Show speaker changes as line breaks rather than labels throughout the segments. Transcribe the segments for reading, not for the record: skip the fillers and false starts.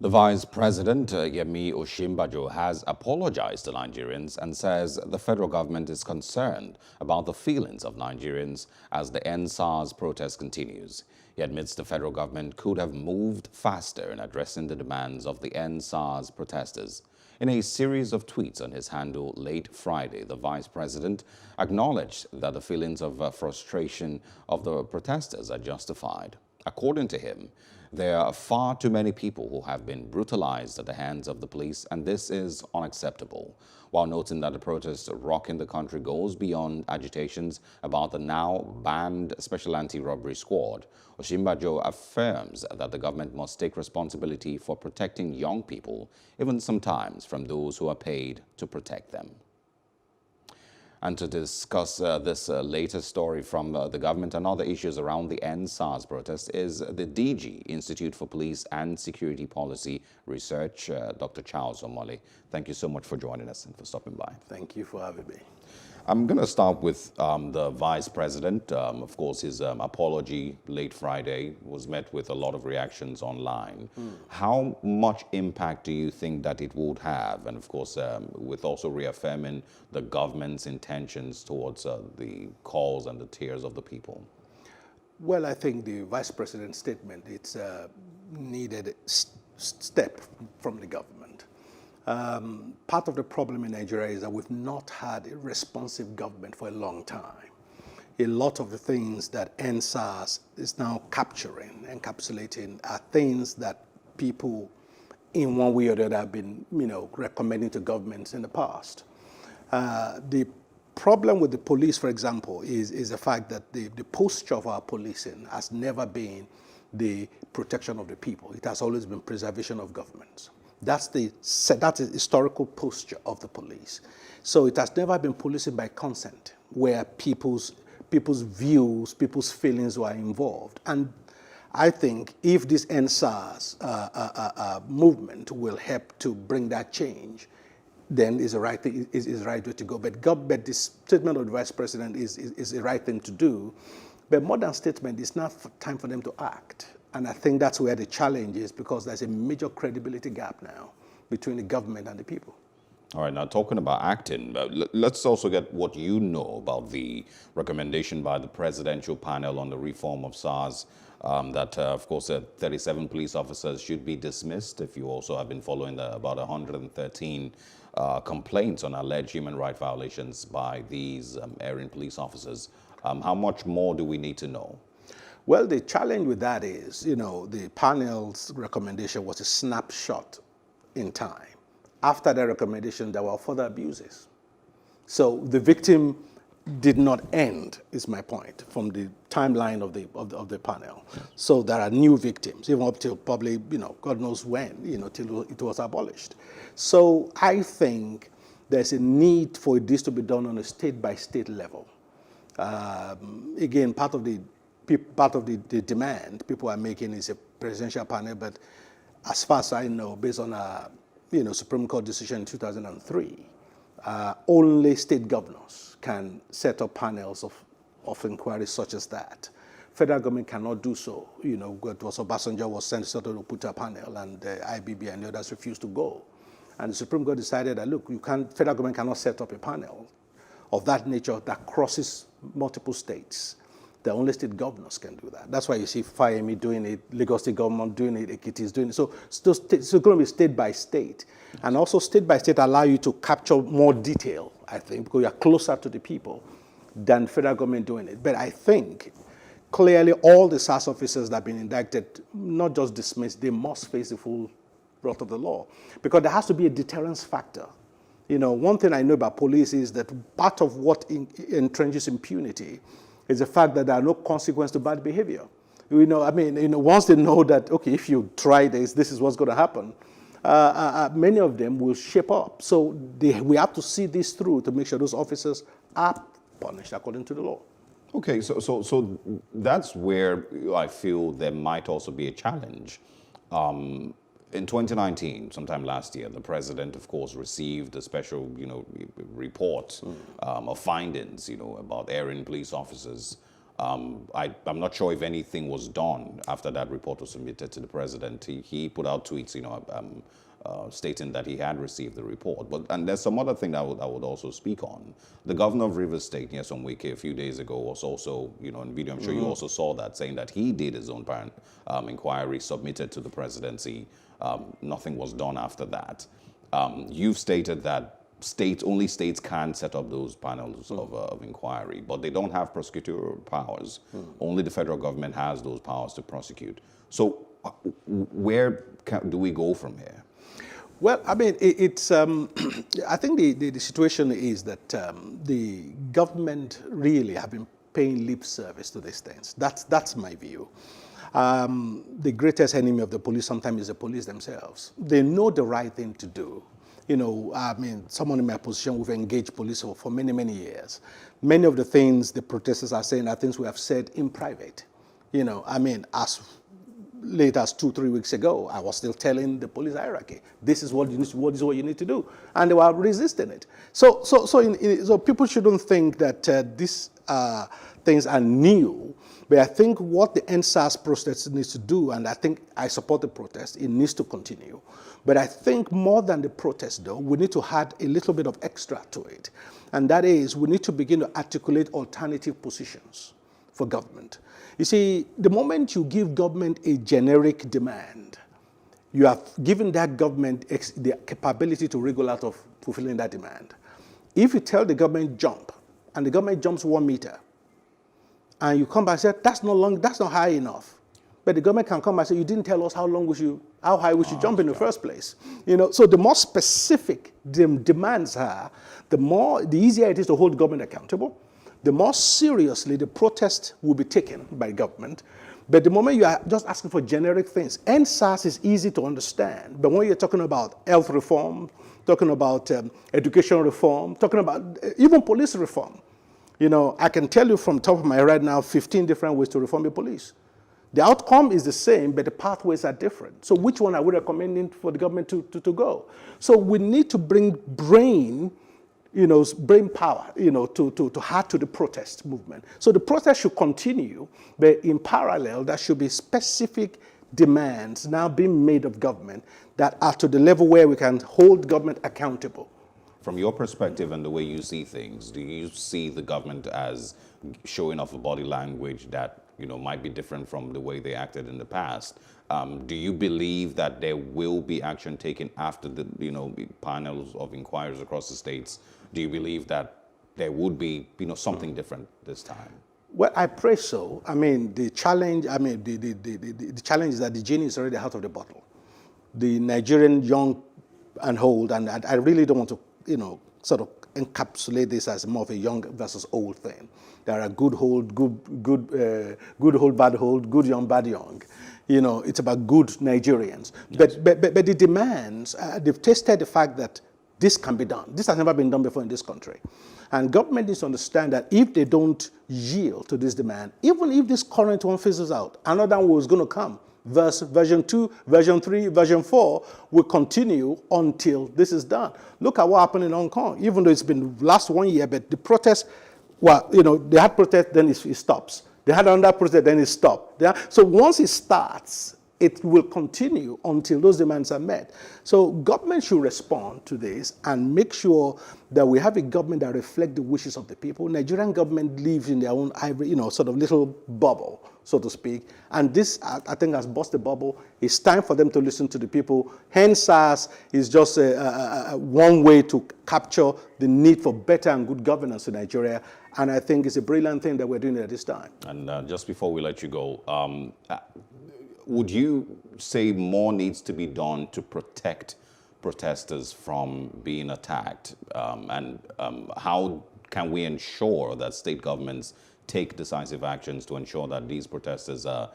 The Vice President, Yemi Osinbajo, has apologized to Nigerians and says the federal government is concerned about the feelings of Nigerians as the NSAS protest continues. He admits the federal government could have moved faster in addressing the demands of the NSAS protesters. In a series of tweets on his handle late Friday, the Vice President acknowledged that the feelings of frustration of the protesters are justified. According to him, there are far too many people who have been brutalized at the hands of the police, and this is unacceptable. While noting that the protest rocking the country goes beyond agitations about the now banned Special Anti-Robbery Squad, Osinbajo affirms that the government must take responsibility for protecting young people, even sometimes from those who are paid to protect them. And to discuss this latest story from the government and other issues around the NSAS protest is the DG, Institute for Police and Security Policy Research, Dr. Charles Omole. Thank you so much for joining us and for stopping by.
Thank you for having me.
I'm going to start with the Vice President. Of course, his apology late Friday was met with a lot of reactions online. How much impact do you think that it would have? And of course, with also reaffirming the government's intentions towards the calls and the tears of the people?
Well, I think the Vice President's statement, it's a needed step from the government. Part of the problem in Nigeria is that we've not had a responsive government for a long time. A lot of the things that NSAS is now capturing, encapsulating, are things that people in one way or the other have been, recommending to governments in the past. The problem with the police, for example, is the fact that the posture of our policing has never been the protection of the people. It has always been preservation of governments. That's the historical posture of the police. So it has never been policing by consent, where people's views, people's feelings were involved. And I think if this NSAS movement will help to bring that change, then is the right thing, is the right way to go. But this statement of the Vice President is the right thing to do. But more than statement, it's not time for them to act. And I think that's where the challenge is, because there's a major credibility gap now between the government and the people.
All right, now talking about acting, let's also get what you know about the recommendation by the presidential panel on the reform of SARS that, of course, 37 police officers should be dismissed. If you also have been following about 113 complaints on alleged human rights violations by these erring police officers, how much more do we need to know?
Well, the challenge with that is, the panel's recommendation was a snapshot in time. After that recommendation, there were further abuses. So the victim did not end, is my point, from the timeline of the panel. So there are new victims, even up till probably, God knows when, till it was abolished. So I think there's a need for this to be done on a state-by-state level. Again, part of the demand people are making is a presidential panel, but as far as I know, based on a Supreme Court decision in 2003, only state governors can set up panels of inquiry such as that. Federal government cannot do so. It was Obasanjo was sent to put a panel, and the IBB and the others refused to go. And the Supreme Court decided that, look, federal government cannot set up a panel of that nature that crosses multiple states. The only state governors can do that. That's why you see Fayemi doing it, Lagos State government doing it, Ekiti is doing it. So it's going to be state by state. And also state by state allow you to capture more detail, I think, because you're closer to the people than federal government doing it. But I think clearly all the SARS officers that have been indicted, not just dismissed, they must face the full wrath of the law. Because there has to be a deterrence factor. One thing I know about police is that part of what entrenches impunity is the fact that there are no consequences to bad behavior. Once they know that, okay, if you try this is what's going to happen, many of them will shape up. So we have to see this through to make sure those officers are punished according to the law.
Okay, so that's where I feel there might also be a challenge. In 2019, sometime last year, the president, of course, received a special, report of findings, about erring police officers. I'm not sure if anything was done after that report was submitted to the president. He put out tweets, stating that he had received the report. And there's some other thing that I would also speak on. The governor of Rivers State, Nyesom Wike, a few days ago was also, in video, I'm sure you also saw that, saying that he did his own inquiry, submitted to the presidency. Nothing was done after that. You've stated that only states can set up those panels of inquiry, but they don't have prosecutorial powers. Only the federal government has those powers to prosecute. So where do we go from here?
Well, I mean, I think the situation is that the government really have been paying lip service to these things. That's my view. The greatest enemy of the police sometimes is the police themselves. They know the right thing to do. I mean, someone in my position, we've engaged police for many, many years. Many of the things the protesters are saying are things we have said in private. I mean, as late as 2-3 weeks ago, I was still telling the police hierarchy, this is what you need to do. And they were resisting it. So people shouldn't think that these things are new. But I think what the NSAS protest needs to do, and I think I support the protest, it needs to continue. But I think more than the protest, though, we need to add a little bit of extra to it. And that is, we need to begin to articulate alternative positions for government. You see, the moment you give government a generic demand, you have given that government the capability to wriggle out of fulfilling that demand. If you tell the government jump, and the government jumps 1 meter, and you come back and say, that's not high enough. But the government can come back and say, you didn't tell us how high we should jump in the first place. So the more specific the demands are, the easier it is to hold government accountable. The more seriously the protest will be taken by government. But the moment you are just asking for generic things, NSAS is easy to understand. But when you're talking about health reform, talking about education reform, talking about even police reform, I can tell you from top of my head right now 15 different ways to reform the police. The outcome is the same, but the pathways are different. So which one are we recommending for the government to go? So we need to bring brain power, to add to the protest movement. So the protest should continue, but in parallel, there should be specific demands now being made of government that are to the level where we can hold government accountable.
From your perspective and the way you see things, do you see the government as showing off a body language that might be different from the way they acted in the past? Do you believe that there will be action taken after the panels of inquiries across the states? Do you believe that there would be something different this time?
Well, I pray so. I mean, the challenge is that the genie is already out of the bottle. The Nigerian young and old, and I really don't want to sort of encapsulate this as more of a young versus old thing. There are good old, good old, bad old, good young, bad young. It's about good Nigerians. Yes. But the demands, they've tested the fact that this can be done. This has never been done before in this country. And government needs to understand that if they don't yield to this demand, even if this current one fizzles out, another one is going to come. Version 2, version 3, version 4 will continue until this is done. Look at what happened in Hong Kong. Even though it's been last 1 year, but the protest, they had protest, then it stops. They had another protest, then it stopped. So once it starts, it will continue until those demands are met. So government should respond to this and make sure that we have a government that reflects the wishes of the people. Nigerian government lives in their own ivory, sort of little bubble, so to speak. And this, I think, has burst the bubble. It's time for them to listen to the people. Hence, SARS is just one way to capture the need for better and good governance in Nigeria. And I think it's a brilliant thing that we're doing at this time.
And just before we let you go, would you say more needs to be done to protect protesters from being attacked? And how can we ensure that state governments take decisive actions to ensure that these protesters are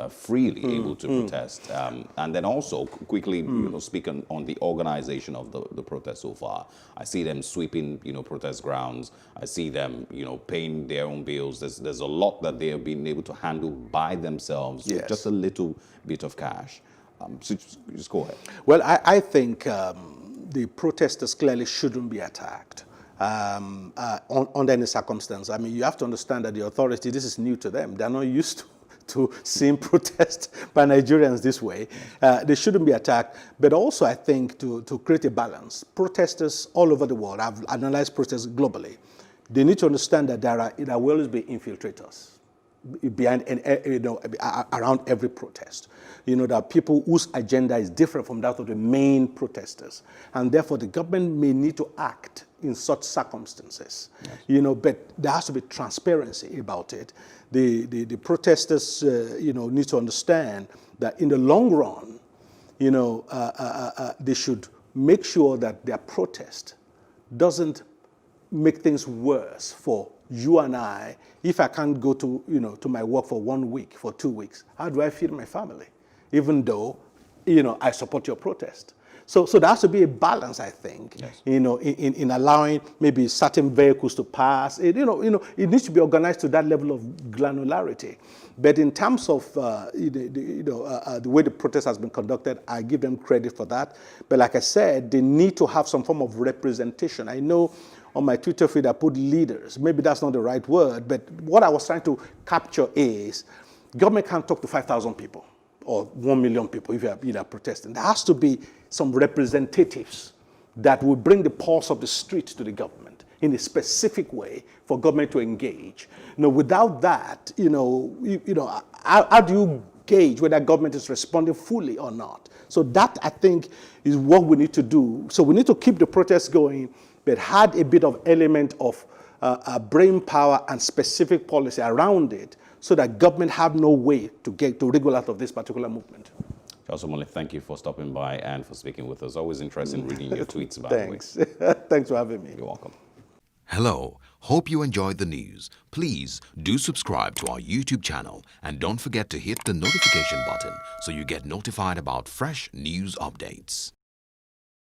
freely able to protest? And then also quickly speak on the organization of the protest so far. I see them sweeping protest grounds. I see them paying their own bills. There's a lot that they have been able to handle by themselves.
Yes.
With just a little bit of cash. So just go ahead.
Well, I think the protesters clearly shouldn't be attacked. under any circumstance. I mean, you have to understand that the authority, this is new to them. They're not used to seeing protests by Nigerians this way. They shouldn't be attacked. But also, I think, to create a balance, protesters all over the world, I've analyzed protests globally, they need to understand that there will always be infiltrators behind and around every protest. There are people whose agenda is different from that of the main protesters, and therefore the government may need to act in such circumstances. Yes. But there has to be transparency about it. The protesters, need to understand that in the long run, they should make sure that their protest doesn't make things worse for you and I. If I can't go to my work for 1 week, for 2 weeks, how do I feed my family? Even though, I support your protest. So there has to be a balance, I think, yes. In allowing maybe certain vehicles to pass. It needs to be organized to that level of granularity. But in terms of the way the protest has been conducted, I give them credit for that. But like I said, they need to have some form of representation. I know on my Twitter feed I put leaders. Maybe that's not the right word, but what I was trying to capture is government can't talk to 5,000 people or 1 million people if you're protesting. There has to be some representatives that will bring the pulse of the street to the government in a specific way for government to engage. Without that, how do you gauge whether government is responding fully or not? So that, I think, is what we need to do. So we need to keep the protests going, but had a bit of element of brain power and specific policy around it, so that government have no way to wriggle out of this particular movement.
Osomole, thank you for stopping by and for speaking with us. Always interesting reading your tweets, by
Thanks.
the way.
Thanks for having me.
You're welcome.
Hello. Hope you enjoyed the news. Please do subscribe to our YouTube channel and don't forget to hit the notification button so you get notified about fresh news updates.